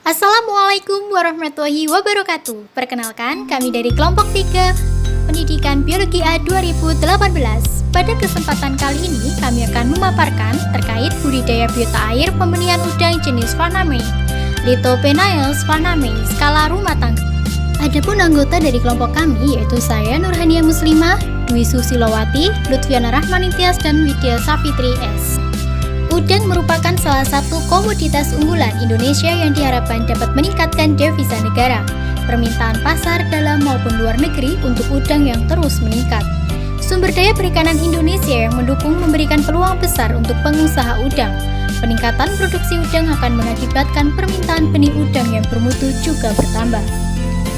Assalamualaikum warahmatullahi wabarakatuh. Perkenalkan, kami dari kelompok 3 Pendidikan Biologi A 2018. Pada kesempatan kali ini, kami akan memaparkan terkait budidaya biota air pembenihan udang jenis Vanamae, Lithopenaeus Vanamae, skala rumah tangga. Adapun anggota dari kelompok kami yaitu saya Nurhania Muslimah, Dwi Susilowati, Lutfiana Rahmanintias, dan Widya Safitri S. Udang merupakan salah satu komoditas unggulan Indonesia yang diharapkan dapat meningkatkan devisa negara, permintaan pasar dalam maupun luar negeri untuk udang yang terus meningkat. Sumber daya perikanan Indonesia yang mendukung memberikan peluang besar untuk pengusaha udang. Peningkatan produksi udang akan mengakibatkan permintaan benih udang yang bermutu juga bertambah.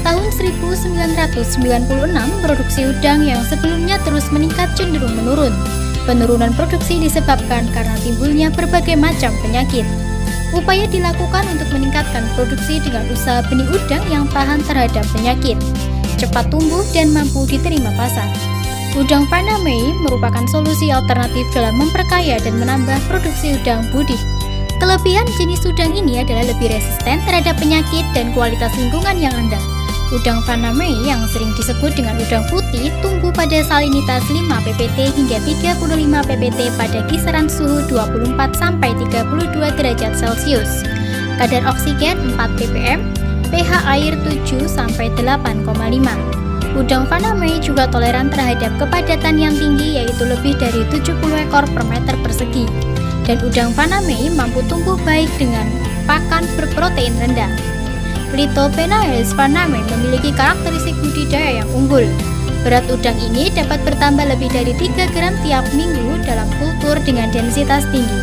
Tahun 1996, produksi udang yang sebelumnya terus meningkat cenderung menurun. Penurunan produksi disebabkan karena timbulnya berbagai macam penyakit. Upaya dilakukan untuk meningkatkan produksi dengan usaha benih udang yang tahan terhadap penyakit, cepat tumbuh dan mampu diterima pasar. Udang Vanamae merupakan solusi alternatif dalam memperkaya dan menambah produksi udang budi. Kelebihan jenis udang ini adalah lebih resisten terhadap penyakit dan kualitas lingkungan yang rendah. Udang Vanamae yang sering disebut dengan udang putih ppb pada salinitas 5 ppt hingga 35 ppt pada kisaran suhu 24-32 derajat Celcius. Kadar oksigen 4 ppm, pH air 7-8,5. Udang Vanamae juga toleran terhadap kepadatan yang tinggi yaitu lebih dari 70 ekor per meter persegi. Dan udang Vanamae mampu tumbuh baik dengan pakan berprotein rendah. Lithopenaeus Vanamae memiliki karakteristik budidaya yang unggul. Berat udang ini dapat bertambah lebih dari 3 gram tiap minggu dalam kultur dengan densitas tinggi.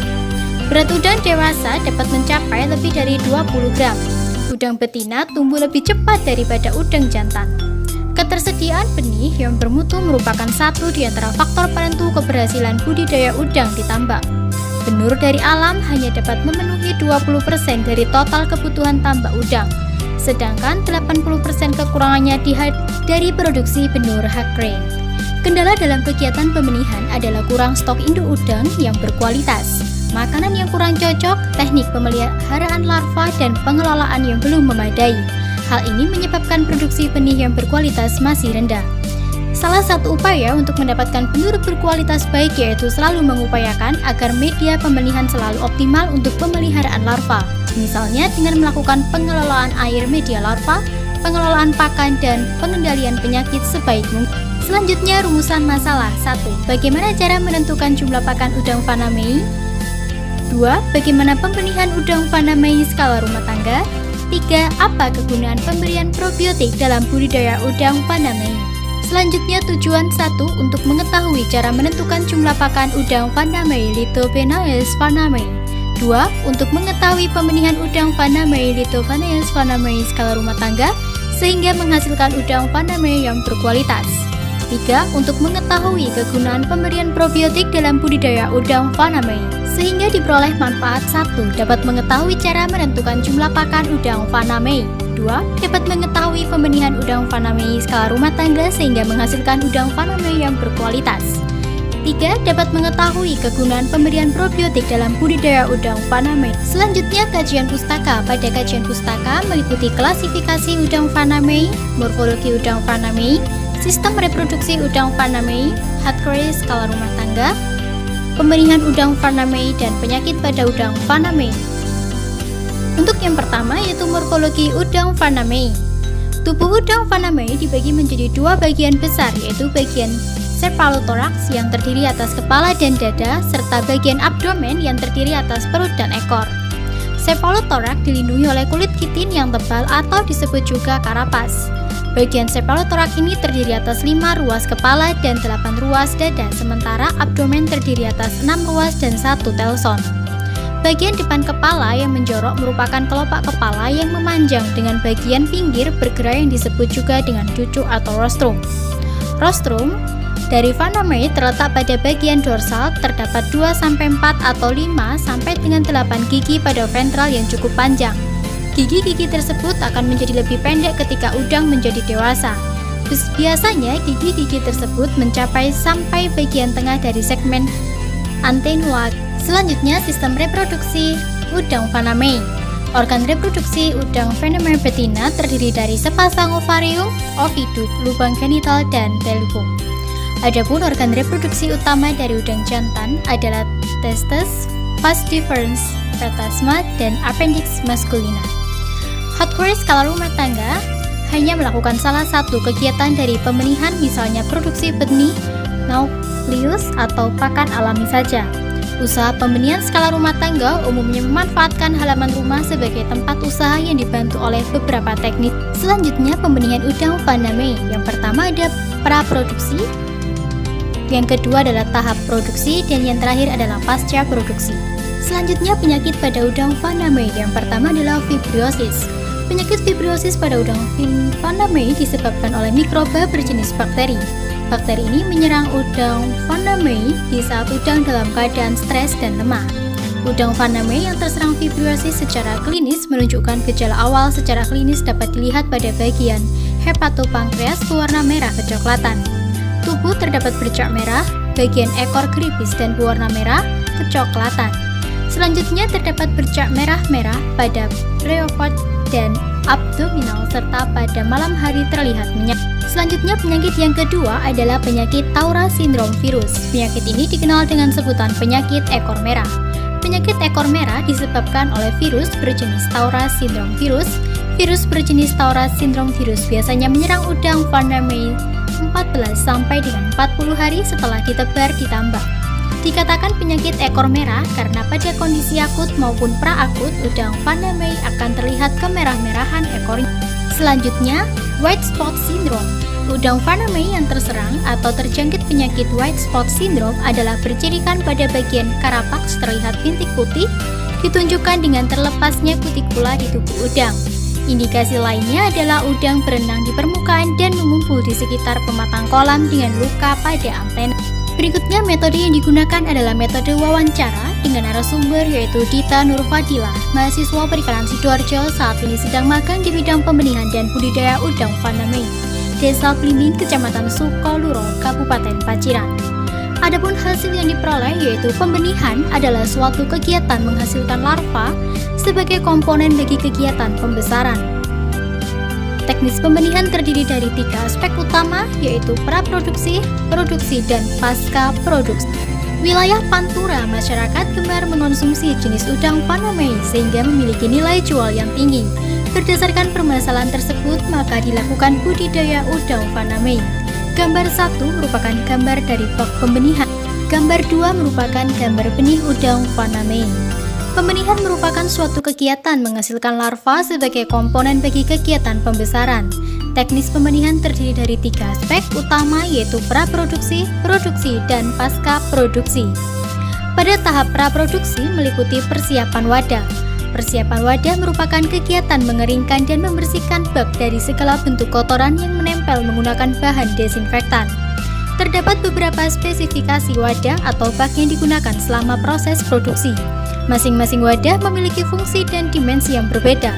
Berat udang dewasa dapat mencapai lebih dari 20 gram. Udang betina tumbuh lebih cepat daripada udang jantan. Ketersediaan benih yang bermutu merupakan satu di antara faktor penentu keberhasilan budidaya udang di tambak. Benur dari alam hanya dapat memenuhi 20% dari total kebutuhan tambak udang, sedangkan 80% kekurangannya dari produksi benur Hackcrane. Kendala dalam kegiatan pembenihan adalah kurang stok induk udang yang berkualitas, makanan yang kurang cocok, teknik pemeliharaan larva, dan pengelolaan yang belum memadai. Hal ini menyebabkan produksi benih yang berkualitas masih rendah. Salah satu upaya untuk mendapatkan benur berkualitas baik yaitu selalu mengupayakan agar media pembenihan selalu optimal untuk pemeliharaan larva. Misalnya dengan melakukan pengelolaan air media larva, pengelolaan pakan, dan pengendalian penyakit sebaik mungkin. Selanjutnya, rumusan masalah. 1. Bagaimana cara menentukan jumlah pakan udang Vanamae? 2. Bagaimana pembenihan udang Vanamae skala rumah tangga? 3. Apa kegunaan pemberian probiotik dalam budidaya udang Vanamae? Selanjutnya, tujuan 1 untuk mengetahui cara menentukan jumlah pakan udang Vanamae Lithopenaeus Vanamae. 2. Untuk mengetahui pembenihan udang Vanamae Lithopenaeus Vanamae skala rumah tangga sehingga menghasilkan udang Vanamae yang berkualitas. 3. Untuk mengetahui kegunaan pemberian probiotik dalam budidaya udang Vanamae sehingga diperoleh manfaat. 1. Dapat mengetahui cara menentukan jumlah pakan udang Vanamae. 2. Dapat mengetahui pembenihan udang Vanamae skala rumah tangga sehingga menghasilkan udang Vanamae yang berkualitas. 3. Dapat mengetahui kegunaan pemberian probiotik dalam budidaya udang Vanamae. Selanjutnya, kajian pustaka. Pada kajian pustaka meliputi klasifikasi udang Vanamae, morfologi udang Vanamae, sistem reproduksi udang Vanamae, Hackcrane skala rumah tangga, pembenihan udang Vanamae, dan penyakit pada udang Vanamae. Untuk yang pertama yaitu morfologi udang Vanamae. Tubuh udang Vanamae dibagi menjadi dua bagian besar yaitu bagian cephalothorax yang terdiri atas kepala dan dada serta bagian abdomen yang terdiri atas perut dan ekor. Cephalothorax dilindungi oleh kulit kitin yang tebal atau disebut juga karapas. Bagian cephalothorax ini terdiri atas 5 ruas kepala dan 8 ruas dada, sementara abdomen terdiri atas 6 ruas dan 1 telson. Bagian depan kepala yang menjorok merupakan kelopak kepala yang memanjang dengan bagian pinggir bergerak yang disebut juga dengan cucuk atau rostrum. Rostrum dari Vanamae terletak pada bagian dorsal, terdapat 2-4 atau 5-8 gigi pada ventral yang cukup panjang. Gigi-gigi tersebut akan menjadi lebih pendek ketika udang menjadi dewasa. Biasanya gigi-gigi tersebut mencapai sampai bagian tengah dari segmen antennua. Selanjutnya, sistem reproduksi udang Vanamae. Organ reproduksi udang Phanameia betina terdiri dari sepasang ovarium, oviduk, lubang genital, dan velum. Adapun organ reproduksi utama dari udang jantan adalah testes, vas deferens, petasma, dan appendix masculina. Hardware skala rumah tangga hanya melakukan salah satu kegiatan dari pembenihan, misalnya produksi benih, nukleus, atau pakan alami saja. Usaha pembenihan skala rumah tangga umumnya memanfaatkan halaman rumah sebagai tempat usaha yang dibantu oleh beberapa teknik. Selanjutnya, pembenihan udang Phanameia. Yang pertama ada praproduksi, yang kedua adalah tahap produksi, dan yang terakhir adalah pasca produksi. Selanjutnya, penyakit pada udang Phanameia. Yang pertama adalah vibriosis. Penyakit vibriosis pada udang Phanameia disebabkan oleh mikroba berjenis bakteri. Bakteri ini menyerang udang Phanameia di saat udang dalam keadaan stres dan lemah. Udang Phanameia yang terserang vibriosis secara klinis menunjukkan gejala awal secara klinis dapat dilihat pada bagian hepatopankreas berwarna merah kecoklatan. Tubuh terdapat bercak merah, bagian ekor keripis dan berwarna merah kecoklatan. Selanjutnya terdapat bercak merah-merah pada preopod dan abdominal serta pada malam hari terlihat minyak. Selanjutnya, penyakit yang kedua adalah penyakit Taura sindrom virus. Penyakit ini dikenal dengan sebutan penyakit ekor merah. Penyakit ekor merah disebabkan oleh virus berjenis Taura sindrom virus. Virus berjenis Taura sindrom virus biasanya menyerang udang Phanameia 14 sampai dengan 40 hari setelah ditebar di tambak. Dikatakan penyakit ekor merah karena pada kondisi akut maupun praakut udang Phanameia akan terlihat kemerah-merahan ekornya. Selanjutnya, white spot syndrome. Udang Phanameia yang terserang atau terjangkit penyakit white spot syndrome adalah bercirikan pada bagian karapaks terlihat bintik putih, ditunjukkan dengan terlepasnya kutikula di tubuh udang. Indikasi lainnya adalah udang berenang di permukaan dan mengumpul di sekitar pematang kolam dengan luka pada antena. Berikutnya, metode yang digunakan adalah metode wawancara dengan narasumber yaitu Dita Nurfadila, mahasiswa Perikanan Sidoarjo, saat ini sedang magang di bidang pembenihan dan budidaya udang Phanameia, Desa Blimbing, Kecamatan Sukoluro, Kabupaten Paciran. Adapun hasil yang diperoleh yaitu pembenihan adalah suatu kegiatan menghasilkan larva sebagai komponen bagi kegiatan pembesaran. Teknis pembenihan terdiri dari 3 aspek utama, yaitu praproduksi, produksi, dan pasca produksi. Wilayah Pantura, masyarakat gemar mengonsumsi jenis udang Phanameia sehingga memiliki nilai jual yang tinggi. Berdasarkan permasalahan tersebut, maka dilakukan budidaya udang Phanameia. Gambar 1 merupakan gambar dari bak pembenihan. Gambar 2 merupakan gambar benih udang Phanameia. Pembenihan merupakan suatu kegiatan menghasilkan larva sebagai komponen bagi kegiatan pembesaran. Teknis pembenihan terdiri dari 3 aspek utama yaitu praproduksi, produksi, dan pasca produksi. Pada tahap praproduksi meliputi persiapan wadah. Persiapan wadah merupakan kegiatan mengeringkan dan membersihkan bak dari segala bentuk kotoran yang menempel menggunakan bahan desinfektan. Terdapat beberapa spesifikasi wadah atau bak yang digunakan selama proses produksi. Masing-masing wadah memiliki fungsi dan dimensi yang berbeda.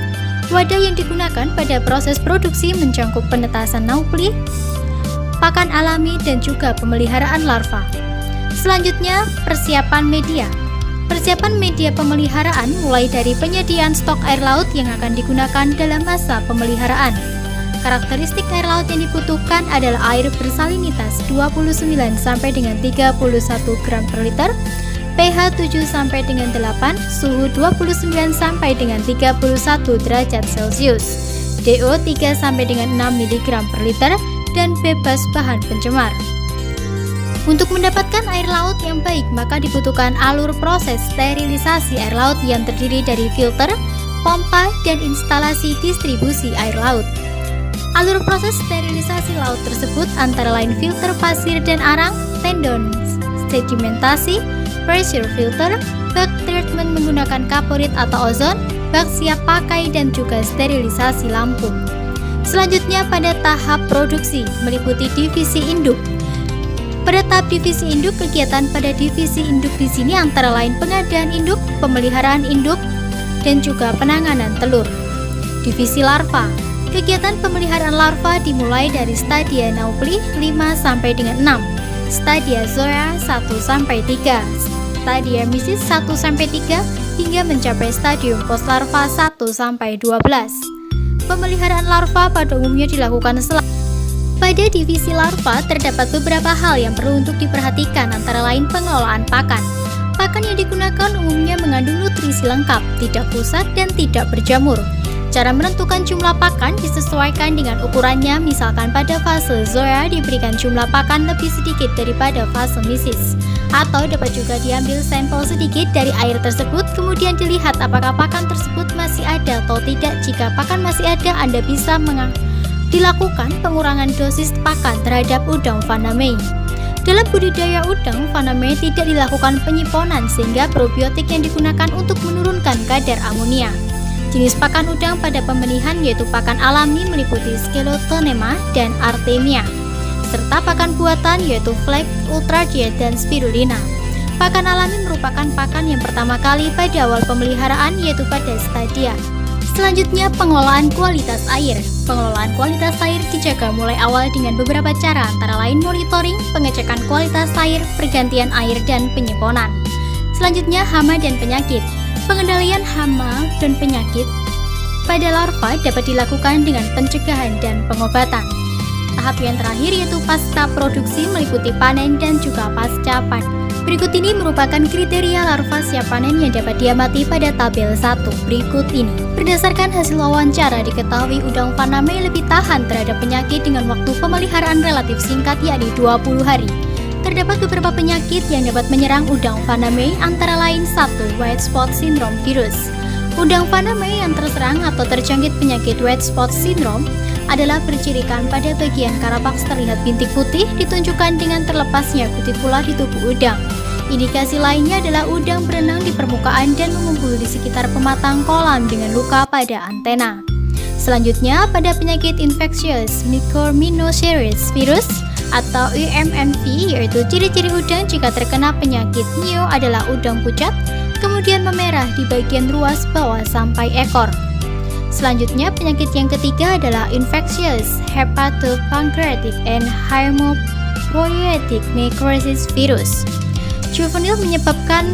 Wadah yang digunakan pada proses produksi mencakup penetasan naupli, pakan alami, dan juga pemeliharaan larva. Selanjutnya, persiapan media. Persiapan media pemeliharaan mulai dari penyediaan stok air laut yang akan digunakan dalam masa pemeliharaan. Karakteristik air laut yang dibutuhkan adalah air bersalinitas 29 sampai dengan 31 gram per liter, pH 7 sampai dengan 8, suhu 29 sampai dengan 31 derajat Celcius, DO 3 sampai dengan 6 mg per liter, dan bebas bahan pencemar. Untuk mendapatkan air laut yang baik, maka dibutuhkan alur proses sterilisasi air laut yang terdiri dari filter, pompa, dan instalasi distribusi air laut. Alur proses sterilisasi laut tersebut antara lain filter pasir dan arang, tendon sedimentasi, pressure filter, bak treatment menggunakan kaporit atau ozon, bak siap pakai, dan juga sterilisasi lampu. Selanjutnya pada tahap produksi meliputi divisi induk. Pada tahap divisi induk, kegiatan pada divisi induk di sini antara lain pengadaan induk, pemeliharaan induk, dan juga penanganan telur. Divisi larva. Kegiatan pemeliharaan larva dimulai dari stadia naupli 5 sampai dengan 6, stadia zoea 1 sampai 3, stadia misis 1 sampai 3, hingga mencapai stadium postlarva 1-12. Pemeliharaan larva pada umumnya dilakukan pada divisi larva terdapat beberapa hal yang perlu untuk diperhatikan, antara lain pengelolaan pakan. Pakan yang digunakan umumnya mengandung nutrisi lengkap, tidak pusat dan tidak berjamur. Cara menentukan jumlah pakan disesuaikan dengan ukurannya, misalkan pada fase zoea diberikan jumlah pakan lebih sedikit daripada fase mesis. Atau dapat juga diambil sampel sedikit dari air tersebut, kemudian dilihat apakah pakan tersebut masih ada atau tidak. Jika pakan masih ada, Anda bisa dilakukan pengurangan dosis pakan terhadap udang faname. Dalam budidaya udang faname tidak dilakukan penyiponan, sehingga probiotik yang digunakan untuk menurunkan kadar amonia. Jenis pakan udang pada pembenihan yaitu pakan alami meliputi Sclerotonema dan Artemia, serta pakan buatan yaitu Flex, Ultra Diet, dan Spirulina. Pakan alami merupakan pakan yang pertama kali pada awal pemeliharaan yaitu pada stadia. Selanjutnya, pengelolaan kualitas air. Pengelolaan kualitas air dijaga mulai awal dengan beberapa cara, antara lain monitoring, pengecekan kualitas air, pergantian air, dan penyiponan. Selanjutnya, hama dan penyakit. Pengendalian hama dan penyakit pada larva dapat dilakukan dengan pencegahan dan pengobatan. Tahap yang terakhir yaitu pasca produksi meliputi panen dan juga pasca panen. Berikut ini merupakan kriteria larva siap panen yang dapat diamati pada tabel 1 berikut ini. Berdasarkan hasil wawancara diketahui udang faname lebih tahan terhadap penyakit dengan waktu pemeliharaan relatif singkat, yakni 20 hari. Terdapat beberapa penyakit yang dapat menyerang udang faname, antara lain 1. White spot syndrome virus. Udang faname yang terserang atau terjangkit penyakit white spot syndrome adalah bercirikan pada bagian karapaks terlihat bintik putih ditunjukkan dengan terlepasnya kutikula di tubuh udang. Indikasi lainnya adalah udang berenang di permukaan dan mengumpul di sekitar pematang kolam dengan luka pada antena. Selanjutnya, pada penyakit infectious mycorrhizavirus virus atau UMMV, yaitu ciri-ciri udang jika terkena penyakit NIO adalah udang pucat, kemudian memerah di bagian ruas bawah sampai ekor. Selanjutnya, penyakit yang ketiga adalah infectious hepatopancreatic and hematopoietic necrosis virus. Juvenil menyebabkan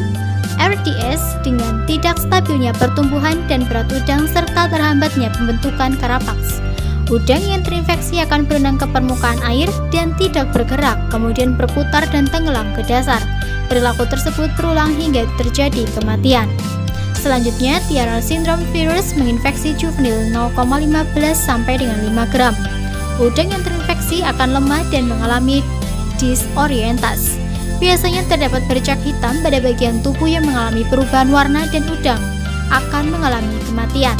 RDS dengan tidak stabilnya pertumbuhan dan berat udang serta terhambatnya pembentukan karapaks. Udang yang terinfeksi akan berenang ke permukaan air dan tidak bergerak, kemudian berputar dan tenggelam ke dasar. Perilaku tersebut berulang hingga terjadi kematian. Selanjutnya, TRL syndrome virus menginfeksi juvenil 0,15 sampai dengan 5 gram. Udang yang terinfeksi akan lemah dan mengalami disorientasi. Biasanya terdapat bercak hitam pada bagian tubuh yang mengalami perubahan warna dan udang akan mengalami kematian.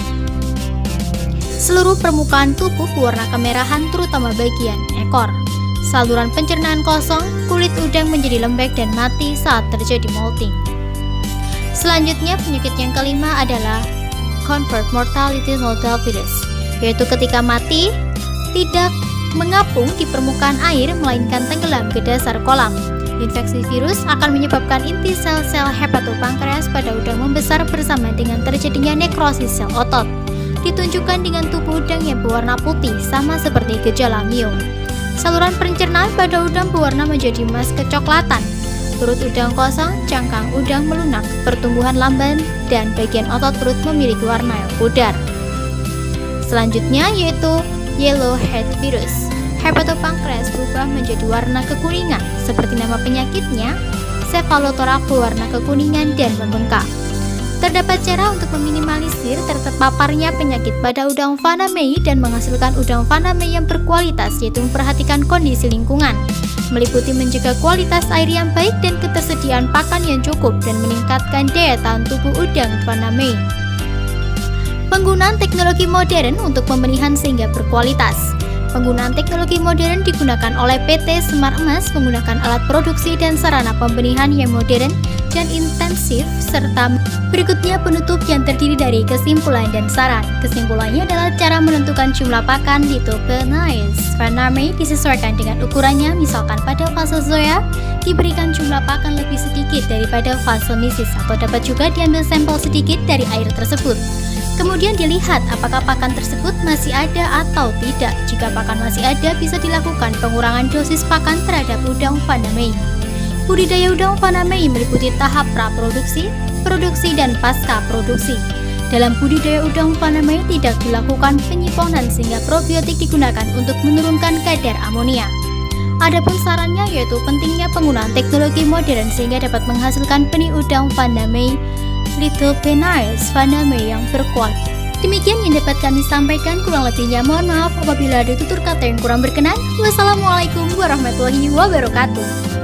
Seluruh permukaan tubuh berwarna kemerahan, terutama bagian ekor. Saluran pencernaan kosong, kulit udang menjadi lembek dan mati saat terjadi molting. Selanjutnya, penyakit yang kelima adalah convert mortality nodal virus, yaitu ketika mati tidak mengapung di permukaan air melainkan tenggelam ke dasar kolam. Infeksi virus akan menyebabkan inti sel-sel hepatopankreas pada udang membesar bersama dengan terjadinya nekrosis sel otot. Ditunjukkan dengan tubuh udang yang berwarna putih, sama seperti gejala MIO. Saluran pencernaan pada udang berwarna menjadi emas kecoklatan. Perut udang kosong, cangkang udang melunak, pertumbuhan lamban, dan bagian otot perut memiliki warna yang pudar. Selanjutnya yaitu yellow head virus. Hepatopankreas berubah menjadi warna kekuningan, seperti nama penyakitnya, cephalotorak berwarna kekuningan dan membengkak. Terdapat cara untuk meminimalisir terpaparnya penyakit pada udang faname dan menghasilkan udang faname yang berkualitas, yaitu memperhatikan kondisi lingkungan, meliputi menjaga kualitas air yang baik dan ketersediaan pakan yang cukup, dan meningkatkan daya tahan tubuh udang faname. Penggunaan teknologi modern untuk pembenihan sehingga berkualitas. Penggunaan teknologi modern digunakan oleh PT Semar Emas menggunakan alat produksi dan sarana pembenihan yang modern dan intensif, serta berikutnya penutup yang terdiri dari kesimpulan dan saran. Kesimpulannya adalah cara menentukan jumlah pakan di tokenized faname disesuaikan dengan ukurannya, misalkan pada fase zoea diberikan jumlah pakan lebih sedikit daripada fase mesis, atau dapat juga diambil sampel sedikit dari air tersebut. Kemudian dilihat apakah pakan tersebut masih ada atau tidak. Jika pakan masih ada, bisa dilakukan pengurangan dosis pakan terhadap udang faname. Budidaya udang faname meliputi tahap praproduksi, produksi dan pasca produksi. Dalam budidaya udang faname tidak dilakukan penyiponan sehingga probiotik digunakan untuk menurunkan kadar amonia. Adapun sarannya yaitu pentingnya penggunaan teknologi modern sehingga dapat menghasilkan benih udang faname Little Penis faname yang berkualitas. Demikian yang dapat kami sampaikan, kurang lebihnya mohon maaf apabila ada tutur kata yang kurang berkenan. Wassalamualaikum warahmatullahi wabarakatuh.